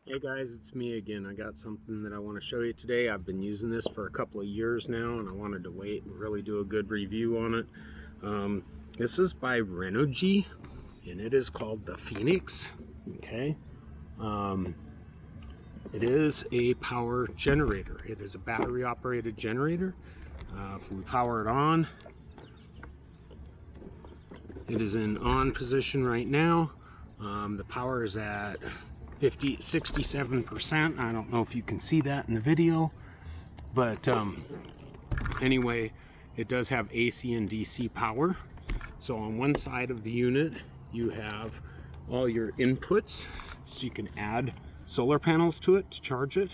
Hey guys, it's me again. I got something that I want to show you today. I've been using this for a couple of years now and I wanted to wait and really do a good review on it. This is by Renogy and it is called the Phoenix. Okay. It is a power generator. It is a battery operated generator. If we power it on, it is in on position right now. The power is at 67%. I don't know if you can see that in the video, but anyway, it does have AC and DC power. So on one side of the unit you have all your inputs, so you can add solar panels to it to charge it.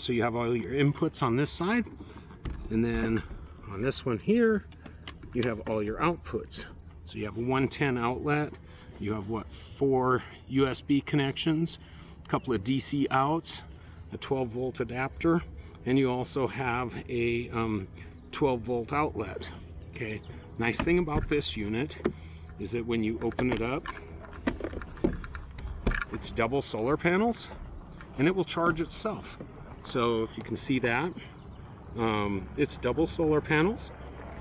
So you have all your inputs on this side, and then on this one here you have all your outputs. So you have a 110 outlet. You have what, 4 USB connections, a couple of DC outs, a 12-volt adapter, and you also have a 12-volt outlet. Okay, nice thing about this unit is that when you open it up, it's double solar panels and it will charge itself. So if you can see that, it's double solar panels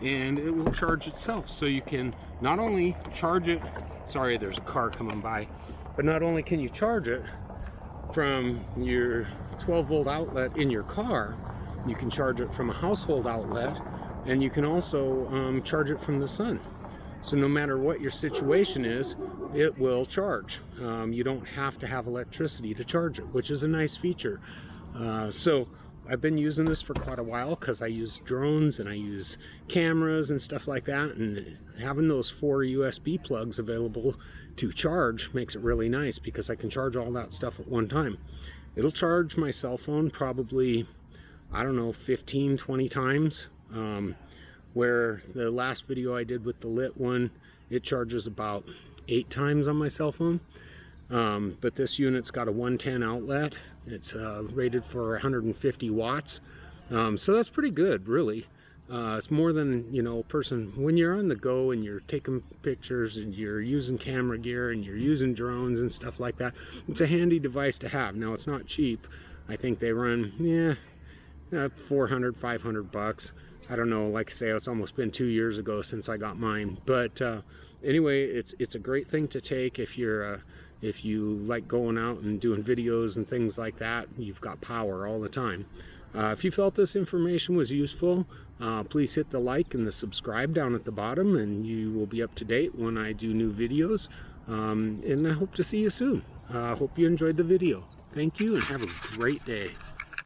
and it will charge itself. So you can not only charge it, sorry, there's a car coming by, but not only can you charge it from your 12-volt outlet in your car, you can charge it from a household outlet, and you can also charge it from the sun. So no matter what your situation is, it will charge. You don't have to have electricity to charge it, which is a nice feature. So I've been using this for quite a while because I use drones and I use cameras and stuff like that, and having those 4 USB plugs available to charge makes it really nice because I can charge all that stuff at one time. It'll charge my cell phone probably, I don't know, 15-20 times, where the last video I did with the lit one, it charges about 8 times on my cell phone. But this unit's got a 110 outlet. It's rated for 150 watts. So that's pretty good, really. It's more than, you know, a person, when you're on the go and you're taking pictures and you're using camera gear and you're using drones and stuff like that, it's a handy device to have. Now, it's not cheap. I think they run, 400, 500 bucks. I don't know, like I say, it's almost been 2 years ago since I got mine. But anyway, it's a great thing to take if you're if you like going out and doing videos and things like that. You've got power all the time. If you felt this information was useful, please hit the like and the subscribe down at the bottom, and you will be up to date when I do new videos. And I hope to see you soon. Hope you enjoyed the video. Thank you and have a great day.